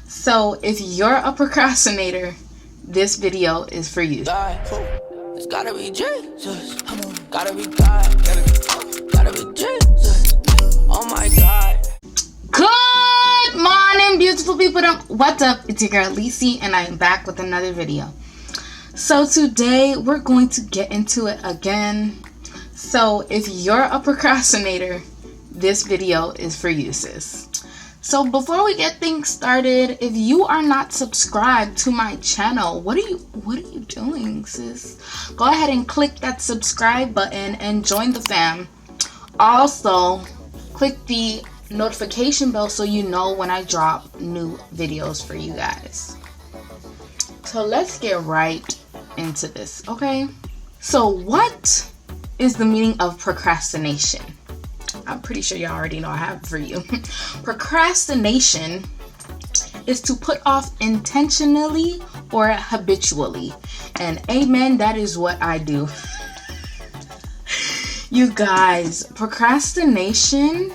So if you're a procrastinator, this video is for you. It's gotta be Jesus. Gotta be God. Gotta be Jesus. Oh my God. Good morning, beautiful people. What's up? It's your girl Lacey, and I am back with another video. So today we're going to get into it again. So if you're a procrastinator, this video is for you, sis. So before we get things started, if you are not subscribed to my channel, what are you doing, sis? Go ahead and click that subscribe button and join the fam. Also, click the notification bell so you know when I drop new videos for you guys. So let's get right into this, okay? So what is the meaning of procrastination? I'm pretty sure you already know I have it for you. Procrastination is to put off intentionally or habitually. And amen, that is what I do. You guys, procrastination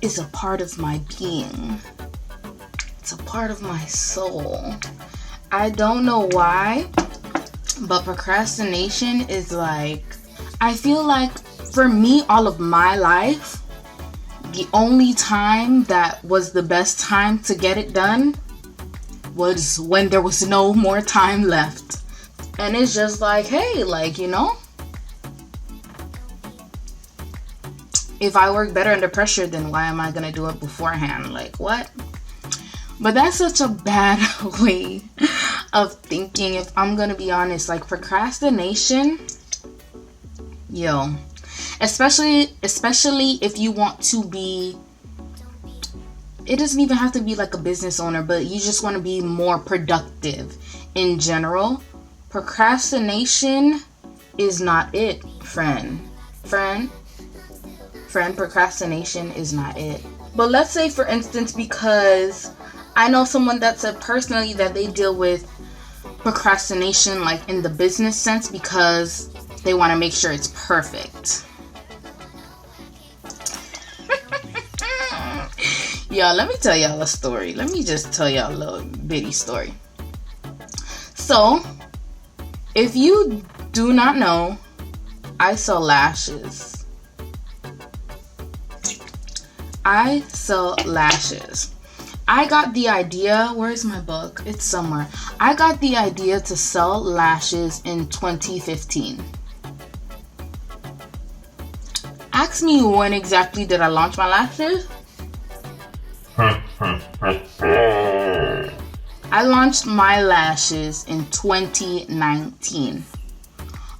is a part of my being. It's a part of my soul. I don't know why, but procrastination is like, I feel like for me, all of my life, the only time that was the best time to get it done was when there was no more time left. And it's just like, hey, like, you know, if I work better under pressure, then why am I gonna do it beforehand? Like, what? But that's such a bad way of thinking, if I'm gonna be honest. Like, procrastination, yo, especially if you want to be, it doesn't even have to be like a business owner, but you just want to be more productive in general. Procrastination is not it, friend. Procrastination is not it. But let's say, for instance, because I know someone that said personally that they deal with procrastination like in the business sense because they want to make sure it's perfect. Y'all, let me tell y'all a story. Let me just tell y'all a little bitty story. So, if you do not know, I sell lashes. I got the idea, where's my book? It's somewhere. I got the idea to sell lashes in 2015. Ask me when exactly did I launch my lashes? I launched my lashes in 2019.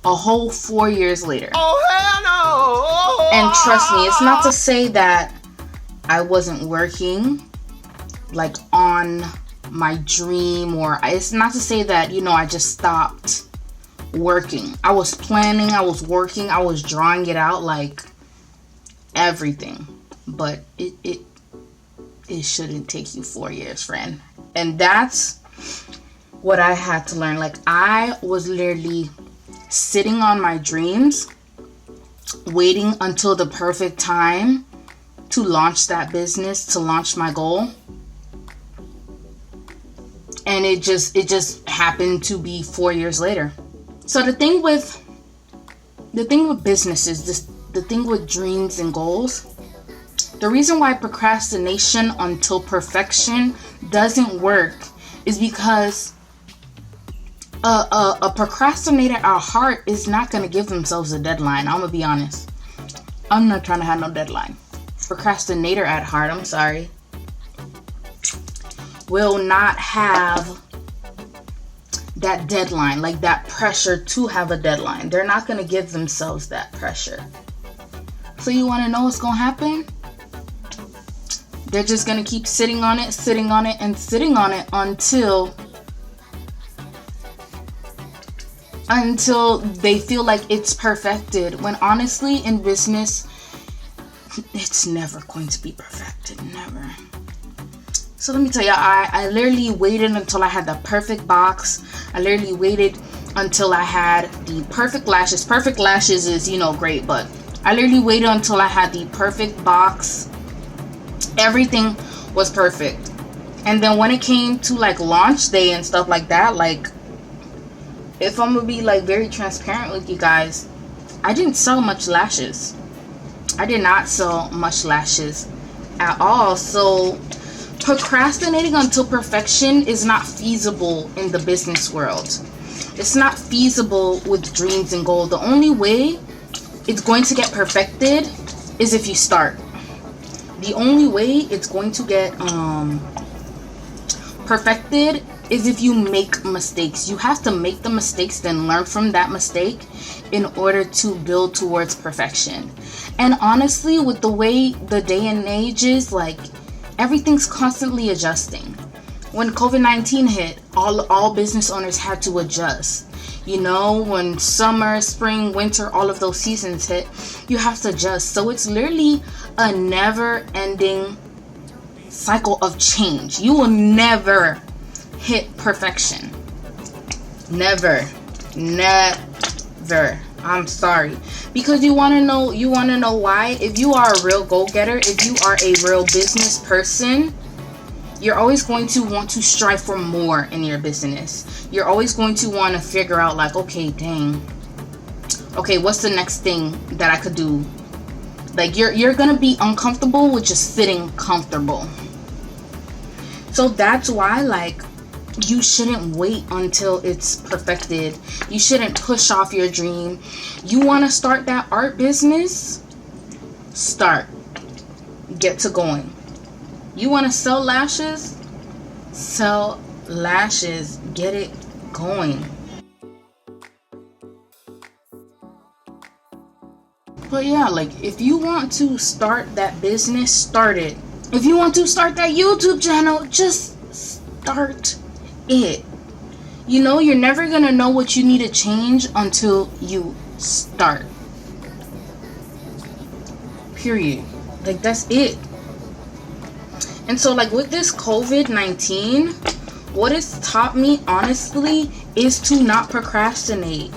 A whole 4 years later. Oh hell no! And trust me, it's not to say that I wasn't working like on my dream, or it's not to say that, you know, I just stopped working. I was planning, I was working, I was drawing it out, like everything. But it shouldn't take you 4 years, friend. And that's what I had to learn. Like, I was literally sitting on my dreams, waiting until the perfect time to launch that business, to launch my goal. And it just happened to be 4 years later. So the thing with businesses, the thing with dreams and goals, the reason why procrastination until perfection doesn't work is because a procrastinator at heart is not going to give themselves a deadline. I'm going to be honest. I'm not trying to have no deadline. Procrastinator at heart, I'm sorry, will not have that deadline, like that pressure to have a deadline. They're not going to give themselves that pressure. So you want to know what's going to happen? They're just going to keep sitting on it until they feel like it's perfected. When honestly, in business, it's never going to be perfected. Never. So let me tell you, I literally waited until I had the perfect box. I literally waited until I had the perfect lashes. Perfect lashes is, you know, great, but I literally waited until I had the perfect box. Everything was perfect. And then when it came to like launch day and stuff like that, like, if I'm gonna be like very transparent with you guys, I didn't sell much lashes. I did not sell much lashes at all. So procrastinating until perfection is not feasible in the business world. It's not feasible with dreams and goals. The only way it's going to get perfected is if you start. The only way it's going to get perfected is if you make mistakes. You have to make the mistakes, then learn from that mistake in order to build towards perfection. And honestly, with the way the day and age is, like, everything's constantly adjusting. When COVID-19 hit, all business owners had to adjust. You know, when summer, spring, winter, all of those seasons hit, you have to adjust. So it's literally a never-ending cycle of change. You will never hit perfection. Never. I'm sorry. Because you want to know why? If you are a real go-getter, if you are a real business person, you're always going to want to strive for more in your business. You're always going to want to figure out, like, okay, dang. Okay, what's the next thing that I could do? Like, you're going to be uncomfortable with just sitting comfortable. So that's why, like, you shouldn't wait until it's perfected. You shouldn't push off your dream. You want to start that art business? Start. Get to going. You want to sell lashes? Sell lashes. Get it going. But yeah, like, if you want to start that business, start it. If you want to start that YouTube channel, just start it. You know, you're never gonna know what you need to change until you start. Period. Like, that's it. And so, like, with this COVID-19, what it's taught me, honestly, is to not procrastinate.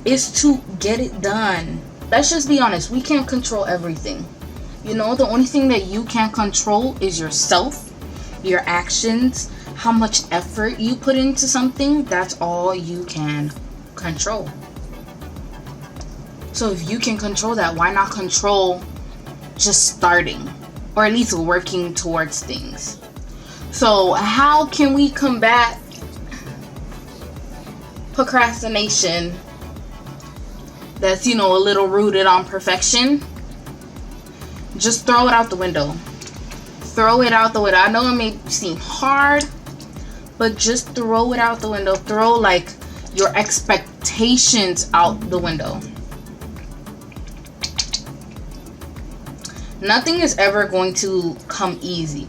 Is to get it done. Let's just be honest. We can't control everything. You know, the only thing that you can control is yourself, your actions, how much effort you put into something. That's all you can control. So if you can control that, why not control just starting? Or at least working towards things. So how can we combat procrastination that's, you know, a little rooted on perfection? Just throw it out the window. Throw it out the window. I know it may seem hard, but just throw it out the window. Throw, like, your expectations out the window. Nothing is ever going to come easy.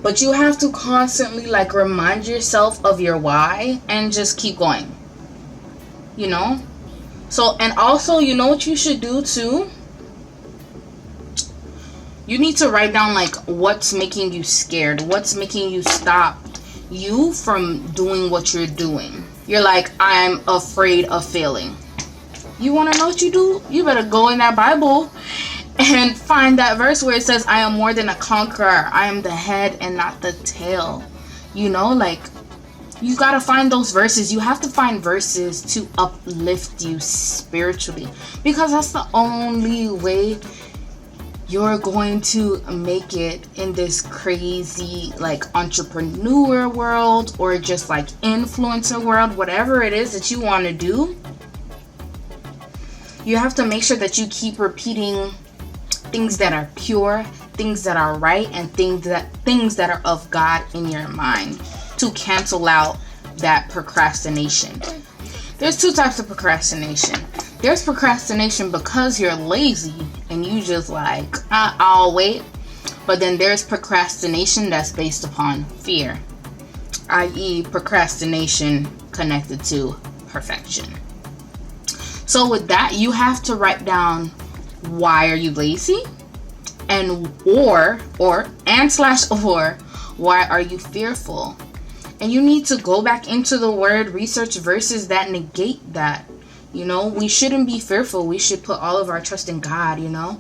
But you have to constantly, like, remind yourself of your why and just keep going. You know? So, and also, you know what you should do too? You need to write down, like, what's making you scared. What's making you stop you from doing what you're doing. You're like, I'm afraid of failing. You want to know what you do? You better go in that Bible and find that verse where it says, I am more than a conqueror. I am the head and not the tail. You know, like, you got to find those verses. You have to find verses to uplift you spiritually, because that's the only way you're going to make it in this crazy, like, entrepreneur world, or just like influencer world, whatever it is that you want to do. You have to make sure that you keep repeating things that are pure, things that are right, and things that are of God in your mind to cancel out that procrastination. There's two types of procrastination. There's procrastination because you're lazy and you just like, I'll wait. But then there's procrastination that's based upon fear, i.e. procrastination connected to perfection. So with that, you have to write down, why are you lazy? And or why are you fearful? And you need to go back into the word, research verses that negate that. You know, we shouldn't be fearful. We should put all of our trust in God, you know.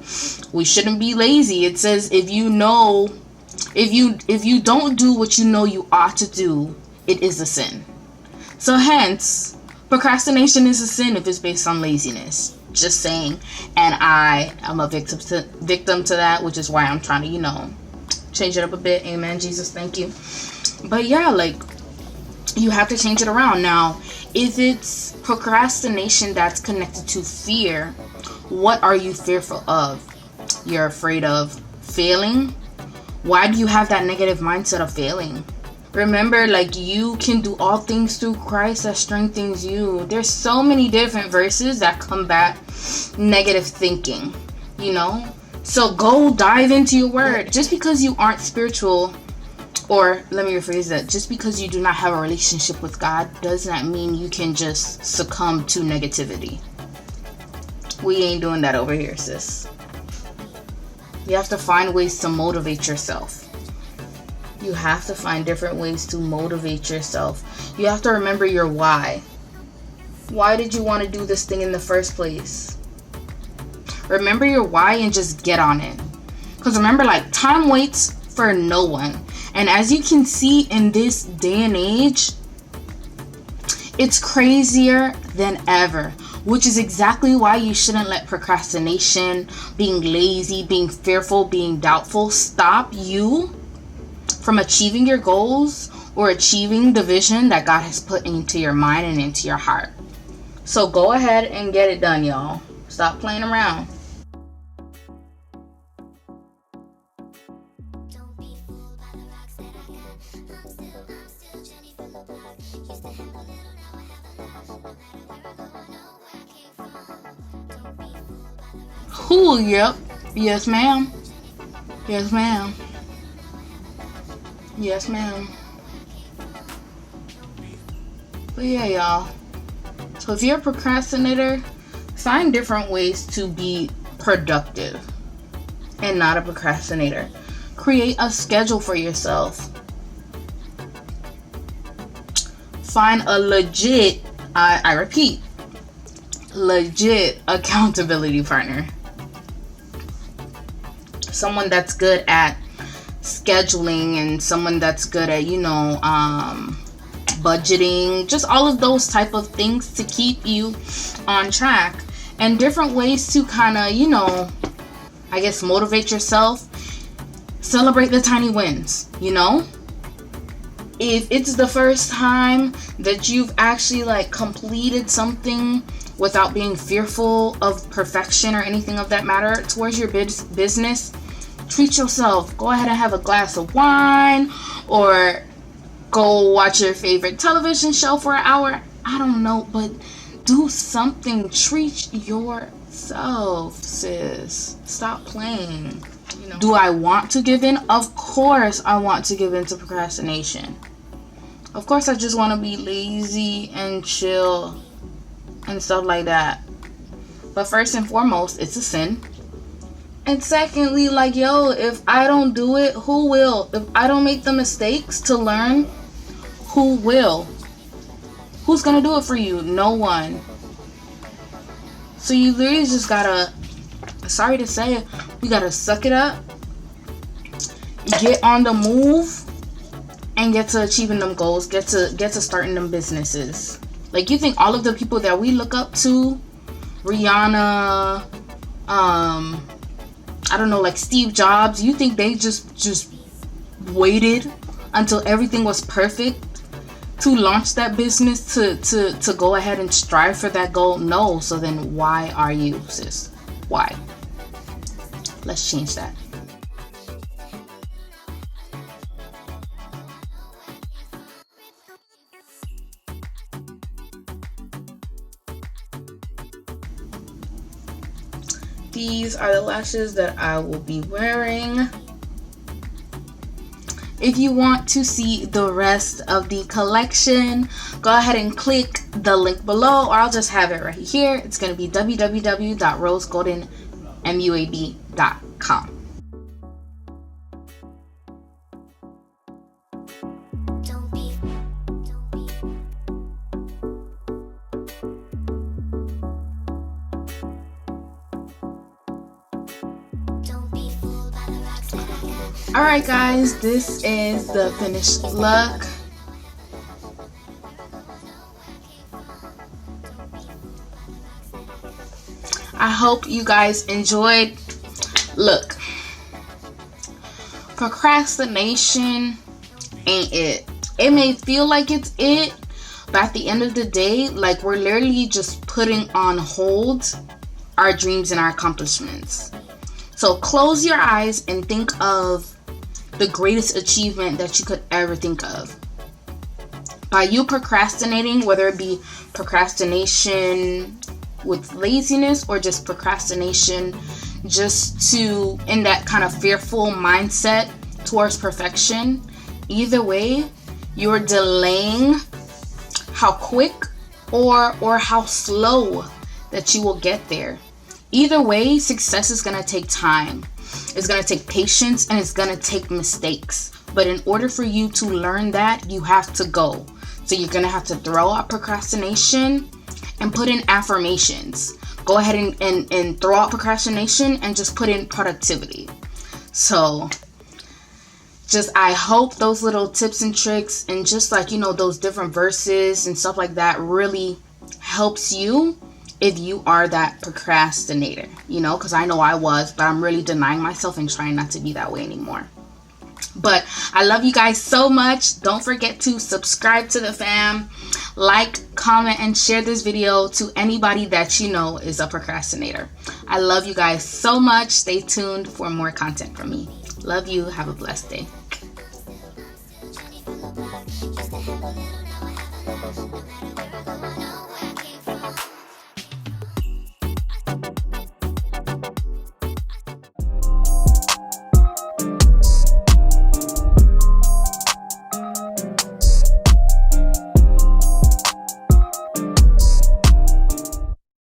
We shouldn't be lazy. It says, if you know If you don't do what you know you ought to do, it is a sin. So hence, procrastination is a sin if it's based on laziness. Just saying. And I am a victim to that, which is why I'm trying to, change it up a bit. Amen, Jesus, thank you. But yeah, like, you have to change it around. Now, if it's procrastination that's connected to fear, what are you fearful of? You're afraid of failing? Why do you have that negative mindset of failing? Remember, like, you can do all things through Christ that strengthens you. There's so many different verses that combat negative thinking, So go dive into your word. Just because you aren't spiritual, or let me rephrase that, just because you do not have a relationship with God does not mean you can just succumb to negativity. We ain't doing that over here, sis. You have to find ways to motivate yourself. You have to find different ways to motivate yourself. You have to remember your why. Why did you want to do this thing in the first place? Remember your why and just get on it. Because remember, like, time waits for no one. And as you can see in this day and age, it's crazier than ever. Which is exactly why you shouldn't let procrastination, being lazy, being fearful, being doubtful stop you from achieving your goals or achieving the vision that God has put into your mind and into your heart. So go ahead and get it done, y'all. Stop playing around. Ooh, yep. Yes, ma'am. Yes, ma'am. Yes, ma'am. But yeah, y'all. So if you're a procrastinator, find different ways to be productive and not a procrastinator. Create a schedule for yourself. Find a legit, I repeat, legit accountability partner. Someone that's good at scheduling and someone that's good at, budgeting, just all of those type of things to keep you on track, and different ways to kind of, I guess, motivate yourself. Celebrate the tiny wins, If it's the first time that you've actually completed something without being fearful of perfection or anything of that matter towards your business, treat yourself. Go ahead and have a glass of wine or go watch your favorite television show for an hour. I don't know, but do something. Treat yourself, sis. Stop playing. Do I want to give in? Of course I want to give in to procrastination. Of course I just want to be lazy and chill and stuff like that. But first and foremost, it's a sin. And secondly, if I don't do it, who will? If I don't make the mistakes to learn, who will? Who's gonna do it for you? No one. So you literally just gotta, sorry to say it, we gotta suck it up, get on the move, and get to achieving them goals, get to starting them businesses. You think all of the people that we look up to, Rihanna, I don't know, Steve Jobs, you think they just waited until everything was perfect to launch that business, to go ahead and strive for that goal? No. So then why are you, sis? Why? Let's change that. These are the lashes that I will be wearing. If you want to see the rest of the collection, go ahead and click the link below, or I'll just have it right here. It's going to be www.rosegoldenmuab.com. I Alright guys, this is the finished look. I hope you guys enjoyed. Look, procrastination ain't it. It may feel like it's it, but at the end of the day, like, we're literally just putting on hold our dreams and our accomplishments. So close your eyes and think of the greatest achievement that you could ever think of. By you procrastinating, whether it be procrastination with laziness or just procrastination just to in that kind of fearful mindset towards perfection, either way, you're delaying how quick or how slow that you will get there. Either way, success is going to take time. It's going to take patience, and it's going to take mistakes. But in order for you to learn that, you have to go. So you're going to have to throw out procrastination and put in affirmations. Go ahead and throw out procrastination and just put in productivity. So I hope those little tips and tricks and just like, those different verses and stuff like that really helps you if you are that procrastinator, because I know I was, but I'm really denying myself and trying not to be that way anymore. But I love you guys so much. Don't forget to subscribe to the fam, like, comment, and share this video to anybody that you know is a procrastinator. I love you guys so much. Stay tuned for more content from me. Love you. Have a blessed day.